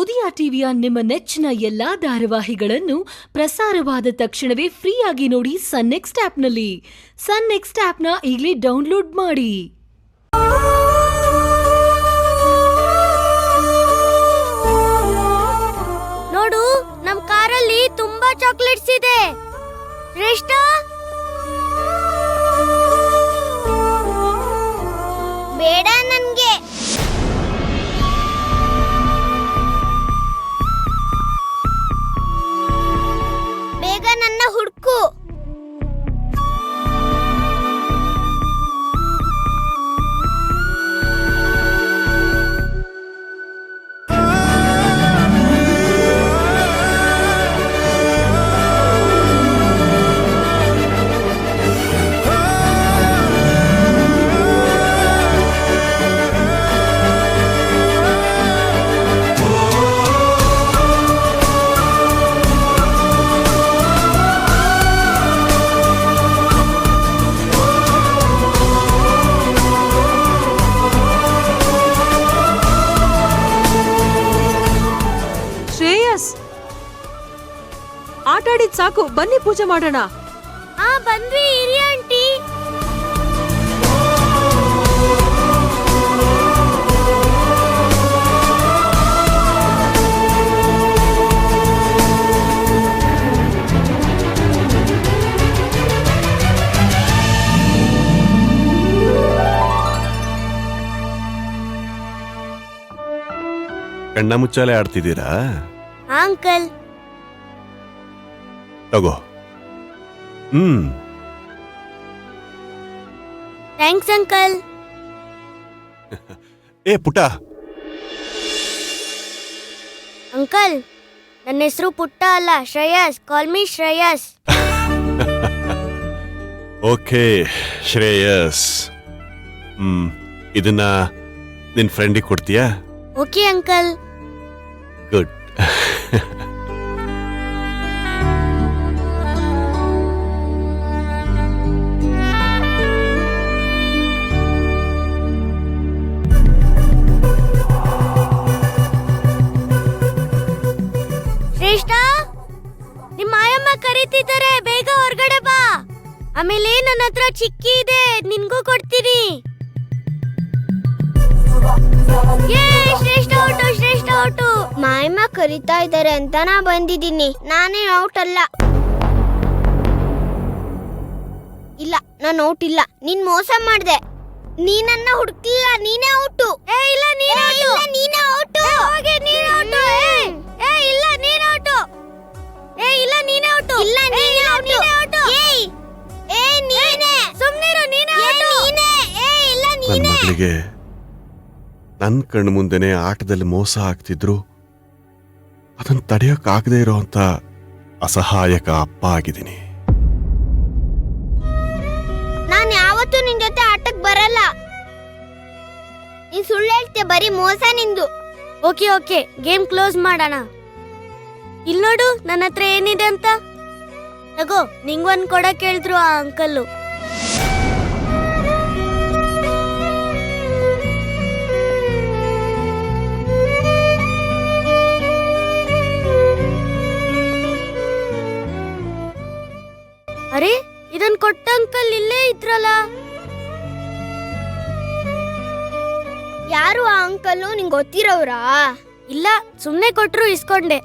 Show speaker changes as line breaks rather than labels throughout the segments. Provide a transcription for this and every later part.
ಉದಯ ಟಿವಿಯ ನಿಮ್ಮ ನೆಚ್ಚಿನ ಎಲ್ಲಾ ಧಾರಾವಾಹಿಗಳನ್ನು ಪ್ರಸಾರವಾದ ತಕ್ಷಣವೇ ಫ್ರೀಯಾಗಿ ನೋಡಿ ಸನ್ ನೆಕ್ಸ್ಟ್ ಆಪ್ನಲ್ಲಿ. ಸನ್ ನೆಕ್ಸ್ಟ್ ಆಪ್ನ ಈಗಲೇ ಡೌನ್ಲೋಡ್ ಮಾಡಿ.
ನೋಡು, ನಮ್ ಕಾರಲ್ಲಿ ತುಂಬಾ ಚಾಕ್ಲೇಟ್ಸ್ ಇದೆ. ಶ್ರೇಷ್ಠ, ಬೇಡ ನನ್ಗೆ. ಬೇಗ ನನ್ನ ಹುಡ್ಕು.
ಆಟಾಡಿದ್ ಸಾಕು, ಬನ್ನಿ ಪೂಜೆ ಮಾಡೋಣ.
ಬಂದ್ವಿ ಹಿರಿಯ ಆಂಟಿ.
ಕಣ್ಣ ಮುಚ್ಚಾಲೆ ಆಡ್ತಿದ್ದೀರಾ
ಅಂಕಲ್?
ತಗೋ.
Thanks uncle.
ಏ ಪುಟ್ಟ.
ಅಂಕಲ್, ನನ್ನ ಹೆಸರು ಪುಟ್ಟ ಅಲ್ಲ, Shreyas. Call me Shreyas.
Okay Shreyas. ಇದನ್ನ ನಿನ್ ಫ್ರೆಂಡಿಗೆ ಕೊಡ್ತೀಯಾ?
Okay uncle.
ಗುಡ್.
ಶ್ರೇಷ್ಠ, ನಿಮ್ಮ ಆಯಮ್ಮ ಕರೀತಿದ್ದಾರೆ, ಬೇಗ ಹೊರಗಡೆ ಬಾ. ಆಮೇಲೆ ನನ್ನ ಹತ್ರ ಚಿಕ್ಕಿ ಇದೆ, ನಿನ್ಗೂ ಕೊಡ್ತೀನಿ. ಶ್ರೇಷ್ಠ ಔಟು, ಶ್ರೇಷ್ಠ ಔಟು. ಮಾಯಮ್ಮ ಕರೀತಾ ಇದ್ದಾರೆ ಅಂತ ನಾ ಬಂದಿದ್ದೀನಿ. ನಾನೇನ್ ಔಟ್ ಅಲ್ಲ. ಇಲ್ಲ, ನಾನು ಔಟ್ ಇಲ್ಲ. ನೀನ್ ಮೋಸ ಮಾಡ್ದೆ. ನೀನನ್ನ ಹುಡುಕ್ಲಿಲ್ಲ, ನೀನೇ ಔಟು. ಇಲ್ಲ, ನೀನೇ ಔಟು. ನೀನೇ ಔಟು. ಹೋಗಿ, ನೀನೇ ಔಟು. ಇಲ್ಲ, ನೀನೇ ಔಟು. ಇಲ್ಲ, ನೀನೇ ಔಟು. ಇಲ್ಲ, ನೀನೇ ಔಟು. ನೀನೇ. ಸುಮ್ನಿರು, ನೀನೇ ಔಟು. ನೀನೇ. ಇಲ್ಲ,
ನನ್ನ
ನೀನೇ.
ಮಗಳಿಗೆ ನನ್ನ ಕಣ್ಣು ಮುಂದೆನೆ ಆಟದಲ್ಲಿ ಮೋಸ ಆಗ್ತಿದ್ರು. ಅದನ್ನ ತಡೆಯೋಕ್ಕಾಗದೇ ಇರೋಂತ ಅಸಹಾಯಕ ಅಪ್ಪ ಆಗಿದ್ದೀನಿ.
ನಾನು ಯಾವತ್ತೂ ನಿನ್ ಜೊತೆ ಆಟಕ್ಕೆ ಬರಲ್ಲ. ನೀನ್ ಸುಳ್ಳು ಹೇಳ್ತೆ, ಬರೀ ಮೋಸ ನಿಂದು. ಓಕೆ ಓಕೆ, ಗೇಮ್ ಕ್ಲೋಸ್ ಮಾಡೋಣ. ಇಲ್ಲಿ ನೋಡು, ನನ್ನ ಹತ್ರ ಏನಿದೆ ಅಂತ. ತಗೋ, ನಿಂಗೊಂದು ಕೊಡಕ್ಕೆ ಹೇಳಿದ್ರು ಆ ಅಂಕಲ್ಲು. ಅರೆ, ಇದನ್ ಕೊಟ್ಟ ಅಂಕಲ್ ಇಲ್ಲೇ ಇದ್ರಲ್ಲ. ಯಾರು ಆ ಅಂಕಲ್ಲು? ನಿಂಗೆ ಗೊತ್ತಿರೋವ್ರಾ? ಇಲ್ಲ, ಸುಮ್ನೆ ಕೊಟ್ರು, ಇಸ್ಕೊಂಡೆ.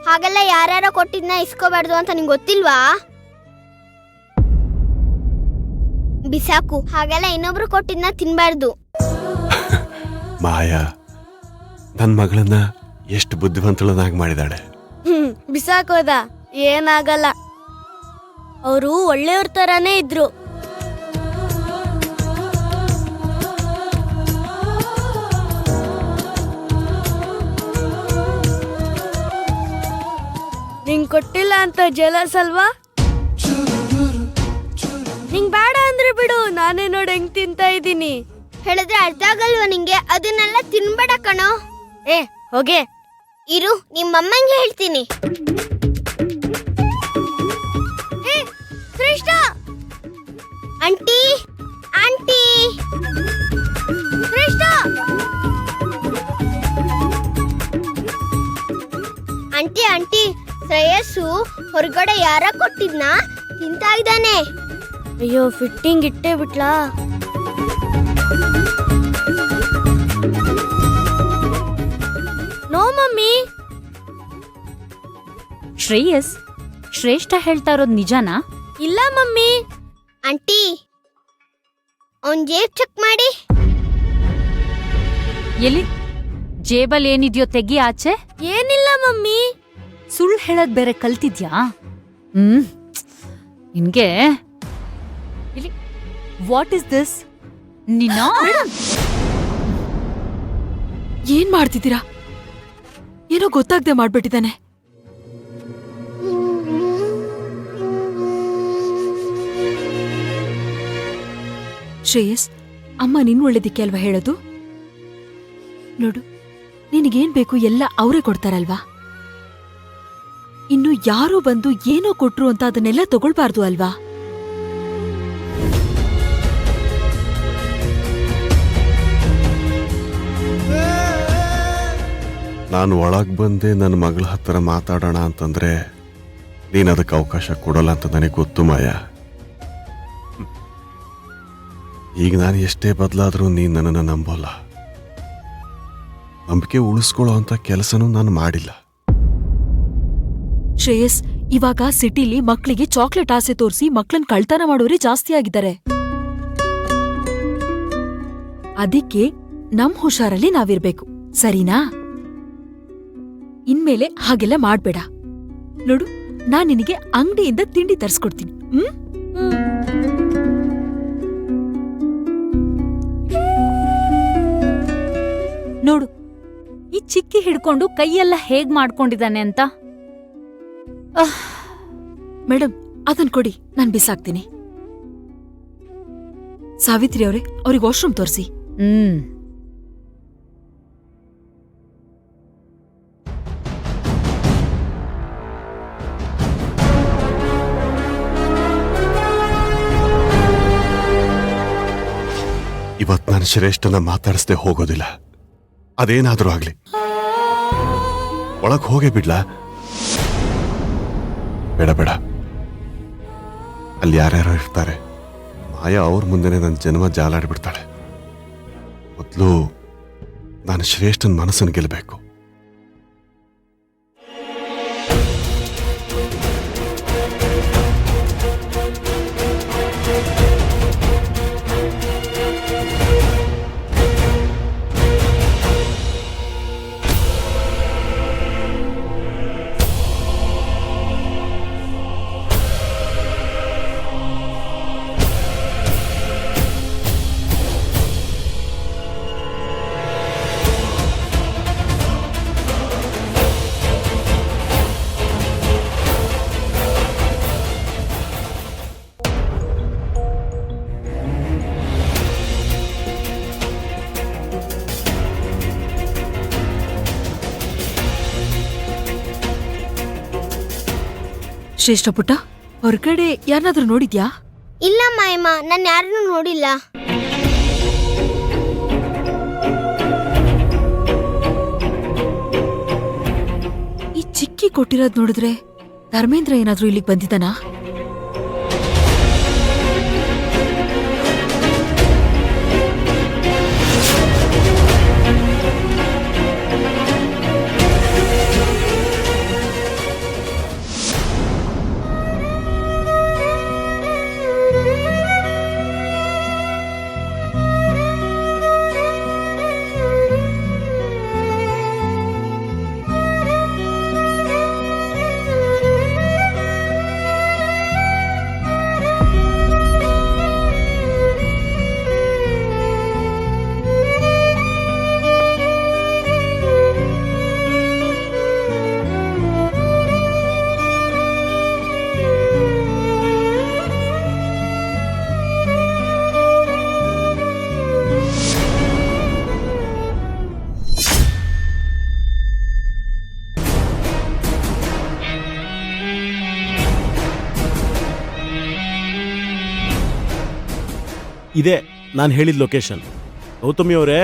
ಹಾಗೆಲ್ಲ ಯಾರ್ಯಾರೋ ಕೊಟ್ಟಿದ್ನ ಇಸ್ಕೋಬಾರ್ದು ಅಂತ ನಿಂಗೆ ಗೊತ್ತಿಲ್ವಾ? ಬಿಸಾಕು. ಹಾಗೆಲ್ಲ ಇನ್ನೊಬ್ರು ಕೊಟ್ಟಿದ್ನ ತಿನ್ಬಾರ್ದು.
ಮಾಯಾ ನನ್ನ ಮಗಳನ್ನ ಎಷ್ಟು ಬುದ್ಧಿವಂತಳನ್ನಾಗಿ ಮಾಡಿದಾಳೆ.
ಬಿಸಾಕೋದ? ಏನಾಗಲ್ಲ. ಅವರು ಒಳ್ಳೆಯವ್ರ ತರಾನೇ ಇದ್ರು. ನಿಂಗ್ ಕೊಟ್ಟಿಲ್ಲ ಅಂತ ಜಲಸ್ ಅಲ್ವಾ? ನಿಂಗ್ ಬೇಡ ಅಂದ್ರೆ ಬಿಡು, ನಾನೇ ನೋಡಿ ಹೆಂಗ್ ತಿಂತಾ ಇದ್ದೀನಿ. ಹೇಳಿದ್ರೆ ಅರ್ಥ ಆಗಲ್ವಾ ನಿಂಗೆ? ಅದನ್ನೆಲ್ಲ ತಿನ್ಬೇಡ ಕಣೋ. ಹೋಗೆ ಇರು, ನಿಮ್ಮಮ್ಮಂಗೆ ಹೇಳ್ತೀನಿ. Shreshtha aunty, aunty Shreshtha aunty aunty Shreyas ಹೊರಗಡೆ ಯಾರ ಕೊಟ್ಟಿದ್ನ ತಿಂತಾ ಇದ್ದಾನೆ. ಅಯ್ಯೋ ಫಿಟ್ಟಿಂಗ್ ಇಟ್ಟೇ ಬಿಟ್ಲಾ. No mummy.
ಶ್ರೇಯಸ್ ಶ್ರೇಷ್ಠ ಹೇಳ್ತಾ ಇರೋದು ನಿಜನಾ?
ಇಲ್ಲ ಮಮ್ಮಿ. ಆಂಟಿ ಅವನ್ ಜೇಬ್ ಚೆಕ್ ಮಾಡಿ.
ಎಲ್ಲಿ ಜೇಬಲ್ ಏನಿದ್ಯೋ ತೆಗಿ ಆಚೆ.
ಏನಿಲ್ಲ ಮಮ್ಮಿ.
ಸುಳ್ಳು ಹೇಳೋದ್ ಬೇರೆ ಕಲ್ತಿದ್ಯಾ? ನಿನ್ಗೆ ಇಲ್ಲಿ ವಾಟ್ ಇಸ್ ದಿಸ್? ನಿನ್ನ
ಏನ್ ಮಾಡ್ತಿದ್ದೀರಾ? ಏನೋ ಗೊತ್ತಾಗ್ದೆ ಮಾಡ್ಬಿಟ್ಟಿದ್ದಾನೆ. ಶ್ರೇಯಸ್, ಅಮ್ಮ ನಿನ್ ಒಳ್ಳೇದಿಕ್ಕೆ ಅಲ್ವಾ ಹೇಳೋದು? ನೋಡು, ನಿನಗೇನ್ ಬೇಕು ಎಲ್ಲ ಅವರೇ ಕೊಡ್ತಾರಲ್ವಾ? ಇನ್ನು ಯಾರೋ ಬಂದು ಏನೋ ಕೊಟ್ರು ಅಂತ ಅದನ್ನೆಲ್ಲ ತಗೊಳ್ಬಾರ್ದು ಅಲ್ವಾ?
ನಾನು ಒಳಗ್ ಬಂದೆ ನನ್ನ ಮಗಳ ಹತ್ರ ಮಾತಾಡೋಣ ಅಂತಂದ್ರೆ ನೀನ್ ಅದಕ್ಕೆ ಅವಕಾಶ ಕೊಡಲ್ಲ ಅಂತ ನನಗೆ ಗೊತ್ತು ಮಾಯ. ಈಗ ನಾನು ಎಷ್ಟೇ ಬದಲಾದ್ರೂ ನೀನ್ ನನ್ನನ್ನು ನಂಬೋಲ್ಲ. ನಂಬಿಕೆ ಉಳಿಸ್ಕೊಳ್ಳೋ ಅಂತ ಕೆಲಸನೂ ನಾನು ಮಾಡಿಲ್ಲ.
ಶ್ರೇಯಸ್, ಇವಾಗ ಸಿಟಿಲಿ ಮಕ್ಳಿಗೆ ಚಾಕ್ಲೇಟ್ ಆಸೆ ತೋರಿಸಿ ಮಕ್ಳನ್ ಕಳ್ತನ ಮಾಡೋರೇ ಜಾಸ್ತಿ ಆಗಿದ್ದಾರೆ. ಅದಕ್ಕೆ ನಮ್ ಹುಷಾರಲ್ಲಿ ನಾವಿರ್ಬೇಕು, ಸರಿನಾ? ಇನ್ಮೇಲೆ ಹಾಗೆಲ್ಲ ಮಾಡ್ಬೇಡ. ನೋಡು, ನಾನ್ ನಿನಗೆ ಅಂಗಡಿಯಿಂದ ತಿಂಡಿ ತರಿಸ್ಕೊಡ್ತೀನಿ.
ನೋಡು, ಈ ಚಿಕ್ಕಿ ಹಿಡ್ಕೊಂಡು ಕೈಯೆಲ್ಲ ಹೇಗ್ ಮಾಡ್ಕೊಂಡಿದ್ದಾನೆ ಅಂತ.
ಮೇಡಮ್, ಅದನ್ ಕೊಡಿ, ನಾನ್ ಬಿಸಾಕ್ತೀನಿ. ಸಾವಿತ್ರಿ ಅವರೇ, ಅವ್ರಿಗೆ ವಾಶ್ರೂಮ್ ತೋರಿಸಿ.
ಇವತ್ ನಾನು ಶ್ರೇಷ್ಠನ ಮಾತಾಡಿಸ್ದೆ ಹೋಗೋದಿಲ್ಲ. ಅದೇನಾದ್ರೂ ಆಗ್ಲಿ, ಒಳಗ್ ಹೋಗೇ ಬಿಡ್ಲಾ? ಬೇಡ ಬೇಡ, ಅಲ್ಲಿ ಯಾರ್ಯಾರೋ ಇರ್ತಾರೆ. ಮಾಯಾ ಅವ್ರ ಮುಂದೆನೆ ನನ್ನ ಜನ್ಮ ಜಾಲಾಡ್ಬಿಡ್ತಾಳೆ. ಮೊದಲು ನಾನು ಶ್ರೇಷ್ಠನ ಮನಸ್ಸನ್ನು ಗೆಲ್ಲಬೇಕು.
ಶ್ರೇಷ್ಠ ಪುಟ್ಟ, ಹೊರಗಡೆ ಯಾರನ್ನಾದ್ರೂ ನೋಡಿದ್ಯಾ?
ಇಲ್ಲ ಮಾಯಮ್ಮ, ನಾನು ಯಾರನ್ನೂ ನೋಡಿಲ್ಲ.
ಈ ಚಿಕ್ಕಿ ಕೊಟ್ಟಿರೋದ್ ನೋಡಿದ್ರೆ ಧರ್ಮೇಂದ್ರ ಏನಾದ್ರೂ ಇಲ್ಲಿಗೆ ಬಂದಿದ್ದಾನಾ?
ಇದೇ ನಾನು ಹೇಳಿದ ಲೊಕೇಶನ್. ಗೌತಮಿ ಅವರೇ,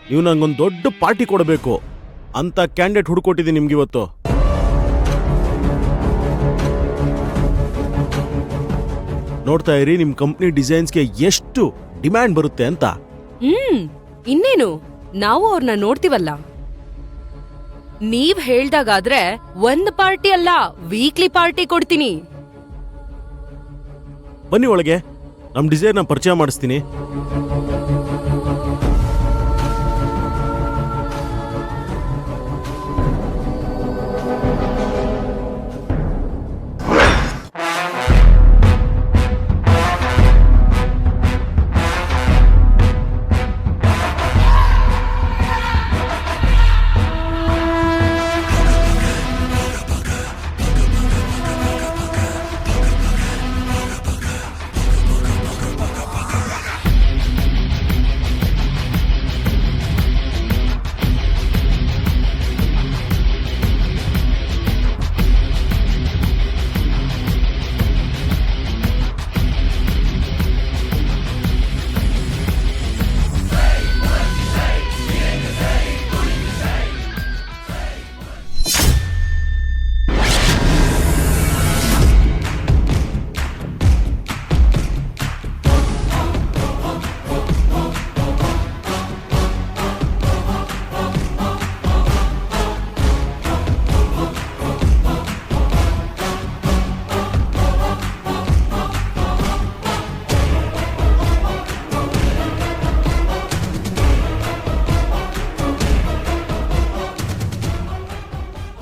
ನೀವು ನಂಗೊಂದು ದೊಡ್ಡ ಪಾರ್ಟಿ ಕೊಡಬೇಕು ಅಂತ ಕ್ಯಾಂಡಿಡೇಟ್ ಹುಡುಕೊಟ್ಟಿದ್ದೀನಿ ನಿಮ್ಗಿವತ್ತು. ನೋಡ್ತಾ ಇರಿ ನಿಮ್ ಕಂಪ್ನಿ ಡಿಸೈನ್ಸ್ಗೆ ಎಷ್ಟು ಡಿಮ್ಯಾಂಡ್ ಬರುತ್ತೆ ಅಂತ.
ಇನ್ನೇನು ನಾವು ಅವ್ರನ್ನ ನೋಡ್ತೀವಲ್ಲ. ನೀವ್ ಹೇಳ್ದಾಗಾದ್ರೆ ಒಂದ್ ಪಾರ್ಟಿ ಅಲ್ಲ, ವೀಕ್ಲಿ ಪಾರ್ಟಿ ಕೊಡ್ತೀನಿ.
ಬನ್ನಿ ಒಳಗೆ, ನಮ್ ಡಿಸೈನ್ ಪರಿಚಯ ಮಾಡಿಸ್ತೀನಿ.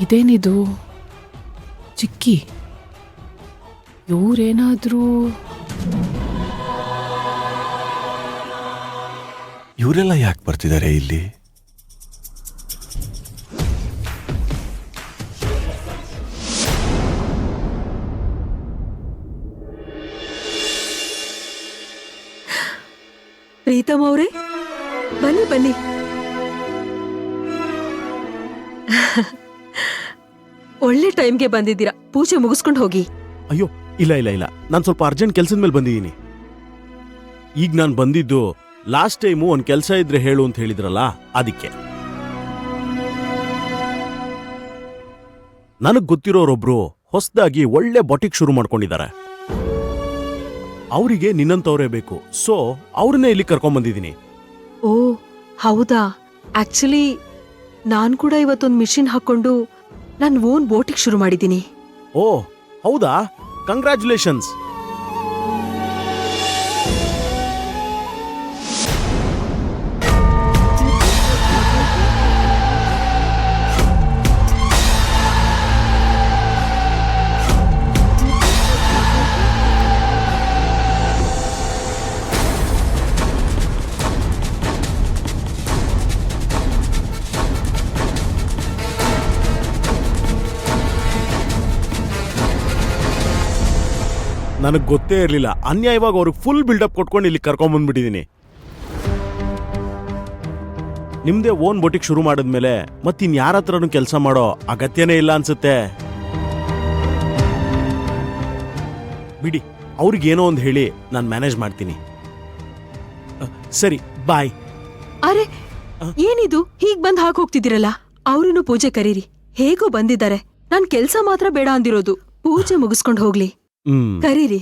ಇದೇನಿದು ಚಿಕ್ಕಿ? ಇವ್ರೇನಾದ್ರೂ
ಇವರೆಲ್ಲ ಯಾಕೆ ಬರ್ತಿದ್ದಾರೆ ಇಲ್ಲಿ?
ಪ್ರೀತಮ್ ಅವರೇ, ಬನ್ನಿ ಬನ್ನಿ. ಒಳ್ಳೆ ಟೈಮ್ಗೆ ಬಂದಿದ್ದೀರಾ. ಪೂಜೆ ಮುಗಿಸ್ಕೊಂಡು ಹೋಗಿ.
ಅಯ್ಯೋ ಇಲ್ಲ ಇಲ್ಲ ಇಲ್ಲ, ನಾನು ಸ್ವಲ್ಪ ಅರ್ಜೆಂಟ್ ಕೆಲ್ಸದ ಮೇಲೆ ಬಂದಿದ್ದೀನಿ. ಈಗ ನಾನು ಬಂದಿದ್ದು ಲಾಸ್ಟ್ ಟೈಮು ಒಂದ್ ಕೆಲಸ ಇದ್ರೆ ಹೇಳು ಅಂತ ಹೇಳಿದ್ರಲ್ಲ, ಅದಕ್ಕೆ. ನನಗ್ ಗೊತ್ತಿರೋರೊಬ್ರು ಹೊಸದಾಗಿ ಒಳ್ಳೆ ಬೊಟಿಕ್ ಶುರು ಮಾಡ್ಕೊಂಡಿದ್ದಾರೆ. ಅವರಿಗೆ ನಿನ್ನಂತವ್ರೇ ಬೇಕು, ಸೊ ಅವ್ರನ್ನೇ ಇಲ್ಲಿ ಕರ್ಕೊಂಡ್ ಬಂದಿದ್ದೀನಿ.
ಓ ಹೌದಾ? ಆಕ್ಚುಲಿ ನಾನ್ ಕೂಡ ಇವತ್ತೊಂದು ಮಿಷಿನ್ ಹಾಕೊಂಡು ನನ್ ಓನ್ ಬೋಟಿಗೆ ಶುರು ಮಾಡಿದ್ದೀನಿ.
ಓ ಹೌದಾ? ಕಂಗ್ರ್ಯಾಚುಲೇಷನ್ಸ್. ನನಗೆ ಗೊತ್ತೇ ಇರಲಿಲ್ಲ, ಅನ್ಯಾಯವಾಗಿ ಅವ್ರಿಗೆ ಫುಲ್ ಬಿಲ್ಡಪ್ ಕೊಟ್ಕೊಂಡು ಇಲ್ಲಿ ಕರ್ಕೊಂಡ್ಬಂದ್ಬಿಟ್ಟಿದ್ದೀನಿ. ನಿಮ್ದೇ ಓನ್ ಬೊಟಿಕ್ ಶುರು ಮಾಡಿದ್ಮೇಲೆ ಮತ್ತಿನ್ ಯಾರ ಹತ್ರನೂ ಕೆಲಸ ಮಾಡೋ ಅಗತ್ಯನೇ ಇಲ್ಲ ಅನ್ಸುತ್ತೆ. ಬಿಡಿ, ಅವ್ರಿಗೇನೋ ಒಂದು ಹೇಳಿ ನಾನು ಮ್ಯಾನೇಜ್ ಮಾಡ್ತೀನಿ. ಸರಿ, ಬಾಯ್.
ಅರೆ ಏನಿದು ಹೀಗ್ ಬಂದ್ ಹಾಕ್ ಹೋಗ್ತಿದ್ದೀರಲ್ಲ? ಅವ್ರನ್ನು ಪೂಜೆ ಕರೀರಿ. ಹೇಗೋ ಬಂದಿದ್ದಾರೆ. ನಾನ್ ಕೆಲ್ಸ ಮಾತ್ರ ಬೇಡ ಅಂದಿರೋದು. ಪೂಜೆ ಮುಗಿಸ್ಕೊಂಡು ಹೋಗ್ಲಿ. ಕರೀರಿ.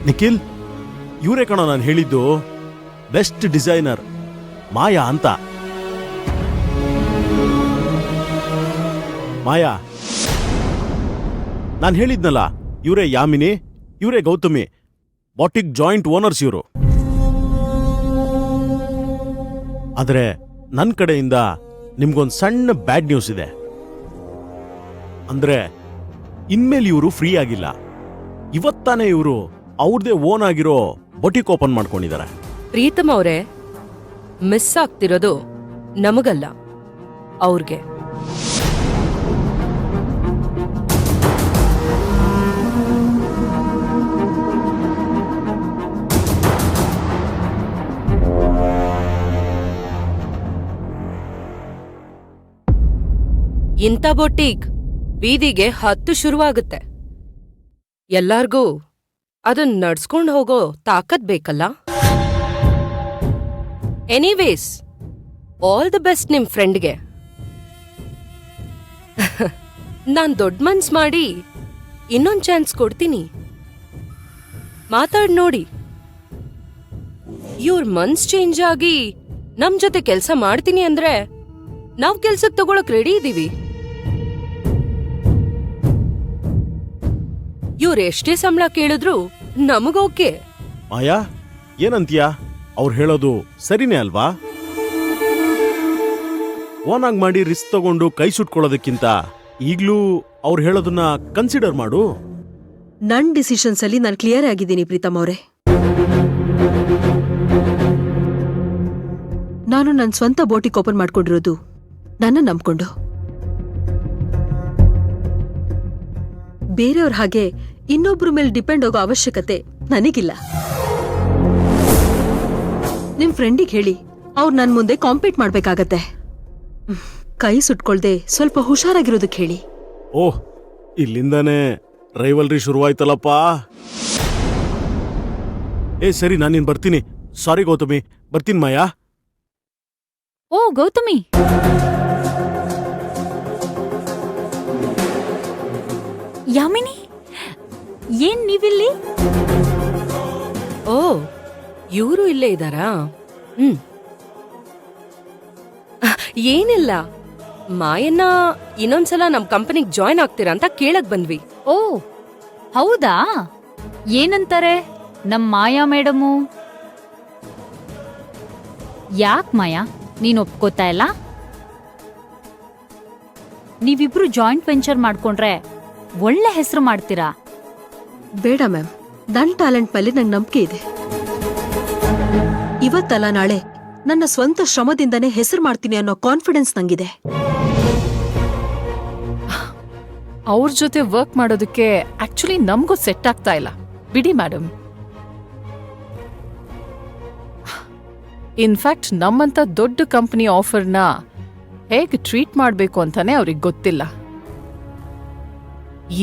ನಿಖಿಲ್, ಇವರೇ ಕಣೋ ನಾನು ಹೇಳಿದ್ದು ಬೆಸ್ಟ್ ಡಿಸೈನರ್ ಮಾಯಾ ಅಂತ. ಮಾಯಾ, ನಾನು ಹೇಳಿದ್ನಲ್ಲ, ಇವರೇ ಯಾಮಿನಿ, ಇವರೇ ಗೌತಮಿ, ಬಾಟಿಕ್ ಜಾಯಿಂಟ್ ಓನರ್ಸ್ ಇವರು. ಆದರೆ ನನ್ನ ಕಡೆಯಿಂದ ನಿಮ್ಗೊಂದು ಸಣ್ಣ ಬ್ಯಾಡ್ ನ್ಯೂಸ್ ಇದೆ. ಅಂದ್ರೆ ಇನ್ಮೇಲೆ ಇವರು ಫ್ರೀ ಆಗಿಲ್ಲ. ಇವತ್ತಾನೆ ಇವರು ಅವ್ರದೇ ಓನ್ ಆಗಿರೋ ಬೊಟಿಕ್ ಓಪನ್ ಮಾಡ್ಕೊಂಡಿದ್ದಾರೆ.
ಪ್ರೀತಮ್ ಅವರೇ, ಮಿಸ್ ಆಗ್ತಿರೋದು ನಮಗಲ್ಲ, ಅವ್ರಿಗೆ. ಇಂಥ ಬೊಟೀಕ್ ಬೀದಿಗೆ 10 ಶುರುವಾಗುತ್ತೆ. ಎಲ್ಲಾರ್ಗೂ ಅದನ್ನ ನಡ್ಸ್ಕೊಂಡ್ ಹೋಗೋ ತಾಕತ್ ಬೇಕಲ್ಲ. ಎನಿವೇಸ್, ಆಲ್ ದ ಬೆಸ್ಟ್ ನಿಮ್ ಫ್ರೆಂಡ್ಗೆ. ನಾನ್ ದೊಡ್ಡ ಮನ್ಸ್ ಮಾಡಿ ಇನ್ನೊಂದ್ ಚಾನ್ಸ್ ಕೊಡ್ತೀನಿ. ಮಾತಾಡ್ ನೋಡಿ. ಇವ್ರ ಮನ್ಸ್ ಚೇಂಜ್ ಆಗಿ ನಮ್ ಜೊತೆ ಕೆಲ್ಸ ಮಾಡ್ತೀನಿ ಅಂದ್ರೆ ನಾವ್ ಕೆಲ್ಸಕ್ ತಗೊಳಕ್ ರೆಡಿ ಇದೀವಿ. ಇವ್ರ ಎಷ್ಟೇ ಸಂಬಳ ಕೇಳಿದ್ರು ನಮಗೋಕೆ.
ಮಾಯಾ, ಏನಂತೀಯಾ? ಅವ್ರು ಹೇಳೋದು ಸರಿನೇ ಅಲ್ವಾ? ಓನಾಗ್ ಮಾಡಿ ರಿಸ್ಕ್ ತಗೊಂಡು ಕೈ ಸುಟ್ಕೊಳ್ಳೋದಕ್ಕಿಂತ ಈಗ್ಲೂ ಅವ್ರು ಹೇಳೋದನ್ನ ಕನ್ಸಿಡರ್ ಮಾಡು.
ನನ್ ಡಿಸಿಷನ್ಸ್ ಅಲ್ಲಿ ನಾನು ಕ್ಲಿಯರ್ ಆಗಿದ್ದೀನಿ ಪ್ರೀತಮ್ ಅವರೇ. ನಾನು ನನ್ನ ಸ್ವಂತ ಬೋಟಿಕ್ ಓಪನ್ ಮಾಡ್ಕೊಂಡಿರೋದು ನನ್ನ ನಂಬ್ಕೊಂಡು. ಬೇರೆಯವ್ರ ಹಾಗೆ ಇನ್ನೊಬ್ರ ಮೇಲೆ ಡಿಪೆಂಡ್ ಆಗೋ ಅವಶ್ಯಕತೆ ನನಗಿಲ್ಲ. ನಿಮ್ ಫ್ರೆಂಡಿಗೆ ಹೇಳಿ, ಅವ್ರು ನನ್ ಮುಂದೆ ಕಾಂಪೀಟ್ ಮಾಡ್ಬೇಕಾಗತ್ತೆ. ಕೈ ಸುಟ್ಕೊಳ್ದೆ ಸ್ವಲ್ಪ ಹುಷಾರಾಗಿರೋದಕ್ಕೆ ಹೇಳಿ.
ಓಹ್, ಇಲ್ಲಿಂದಾನೇ ರೈವಲ್ರಿ ಶುರುವಾಯ್ತಲ್ಲಪ್ಪ. ಸರಿ, ನಾನಿನ್ ಬರ್ತೀನಿ. ಸಾರಿ ಗೌತಮಿ, ಬರ್ತೀನಿ ಮಾಯಾ.
ಓ ಗೌತಮಿ, ಯಾಮಿನಿ, ಏನ್ ನೀವಿಲ್ಲಿ?
ಓ, ಇವರು ಇಲ್ಲೇ ಇದ್ದಾರಾ? ಏನಿಲ್ಲ, ಮಾಯನ್ನ ಇನ್ನೊಂದ್ಸಲ ನಮ್ ಕಂಪನಿಗ್ ಜಾಯ್ನ್ ಆಗ್ತೀರಾ ಅಂತ ಕೇಳಕ್ ಬಂದ್ವಿ.
ಓ ಹೌದಾ? ಏನಂತಾರೆ ನಮ್ ಮಾಯಾ ಮೇಡಮು? ಯಾಕ್ ಮಾಯಾ, ನೀನ್ ಒಪ್ಕೋತಾ ಇಲ್ಲ? ನೀವಿಬ್ರು ಜಾಯಿಂಟ್ ವೆಂಚರ್ ಮಾಡ್ಕೊಂಡ್ರೆ ಒಳ್ಳೆ ಹೆಸರು ಮಾಡ್ತೀರಾ.
ಬೇಡ ಮ್ಯಾಮ್, ನನ್ ಟ್ಯಾಲೆಂಟ್ ಮೇಲೆ ನಂಗೆ ನಂಬಿಕೆ ಇದೆ. ಇವತ್ತಲ್ಲ ನಾಳೆ ನನ್ನ ಸ್ವಂತ ಶ್ರಮದಿಂದನೇ ಹೆಸರು ಮಾಡ್ತೀನಿ ಅನ್ನೋ ಕಾನ್ಫಿಡೆನ್ಸ್ ನಂಗಿದೆ.
ಅವ್ರ ಜೊತೆ ವರ್ಕ್ ಮಾಡೋದಕ್ಕೆ ಆಕ್ಚುಲಿ ನಮಗೂ ಸೆಟ್ ಆಗ್ತಾ ಇಲ್ಲ. ಬಿಡಿ ಮೇಡಮ್. ಇನ್ಫ್ಯಾಕ್ಟ್ ನಮ್ಮಂತ ದೊಡ್ಡ ಕಂಪನಿ ಆಫರ್ನ ಹೇಗೆ ಟ್ರೀಟ್ ಮಾಡಬೇಕು ಅಂತಾನೆ ಅವ್ರಿಗೆ ಗೊತ್ತಿಲ್ಲ.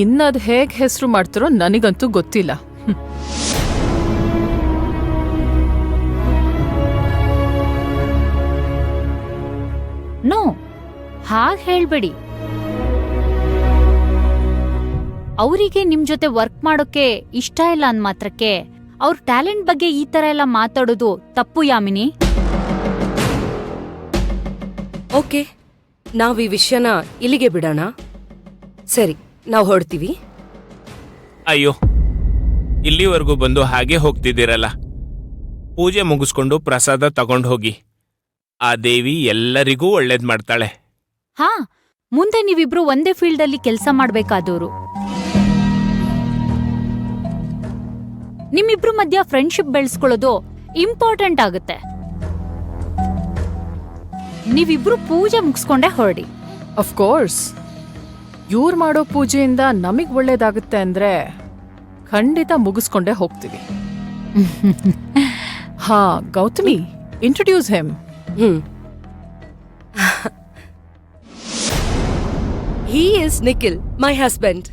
ಇನ್ನದ್ ಹೇಗ್ ಹೆಸರು ಮಾಡ್ತಾರೋ ನನಗಂತೂ ಗೊತ್ತಿಲ್ಲ.
ನೋ, ಹಾಗ್ ಹೇಳ್ಬೇಡಿ. ಅವರಿಗೆ ನಿಮ್ ಜೊತೆ ವರ್ಕ್ ಮಾಡೋಕೆ ಇಷ್ಟ ಇಲ್ಲ ಅಂದ್ ಮಾತ್ರಕ್ಕೆ ಅವ್ರ ಟ್ಯಾಲೆಂಟ್ ಬಗ್ಗೆ ಈ ತರ ಎಲ್ಲ ಮಾತಾಡೋದು ತಪ್ಪು ಯಾಮಿನಿ.
ಓಕೆ, ನಾವ್ ಈ ವಿಷಯನ ಇಲ್ಲಿಗೆ ಬಿಡೋಣ. ಸರಿ, ನಾವು ಹೊರಡ್ತೀವಿ.
ಅಯ್ಯೋ, ಇಲ್ಲಿವರೆಗೂ ಬಂದು ಹಾಗೆ ಹೋಗ್ತಿದ್ದೀರಲ್ಲ. ಪೂಜೆ ಮುಗಿಸ್ಕೊಂಡು ಪ್ರಸಾದ ತಗೊಂಡು ಹೋಗಿ. ಆ ದೇವಿ ಎಲ್ಲರಿಗೂ ಒಳ್ಳೇದ್ ಮಾಡ್ತಾಳೆ.
ಹಾ, ಮುಂದೆ ನೀವಿಬ್ರು ಒಂದೇ ಫೀಲ್ಡ್ ಅಲ್ಲಿ ಕೆಲಸ ಮಾಡ್ಬೇಕಾದವ್ರು. ನಿಮ್ಮಿಬ್ರು ಮಧ್ಯ ಫ್ರೆಂಡ್ಶಿಪ್ ಬೆಳೆಸ್ಕೊಳ್ಳೋದು ಇಂಪಾರ್ಟೆಂಟ್ ಆಗುತ್ತೆ. ನೀವಿಬ್ರು ಪೂಜೆ ಮುಗಿಸ್ಕೊಂಡೆ ಹೊರಡಿ.
ಅಫ್ಕೋರ್ಸ್, ಇವ್ರು ಮಾಡೋ ಪೂಜೆಯಿಂದ ನಮಗ್ ಒಳ್ಳೇದಾಗುತ್ತೆ ಅಂದ್ರೆ ಖಂಡಿತ ಮುಗಿಸ್ಕೊಂಡೇ ಹೋಗ್ತೀವಿ. ಹಾ Gautami, introduce him.
He is Nikhil, my husband,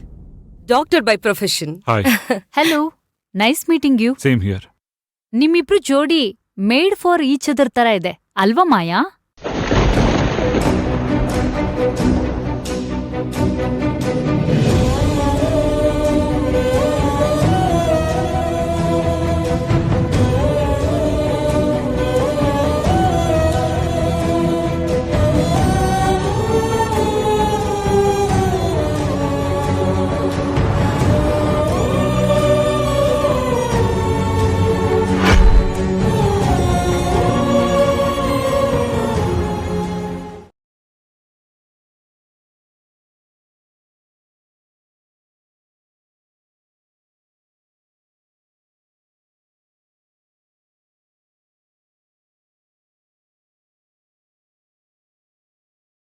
doctor by profession.
Hi.
Hello, nice meeting you.
Same here.
ನಿಮ್ಮಿಬ್ರು ಜೋಡಿ ಮೇಡ್ ಫಾರ್ ಈಚ್ ಅದರ್ ತರ ಇದೆ ಅಲ್ವಾ ಮಾಯಾ?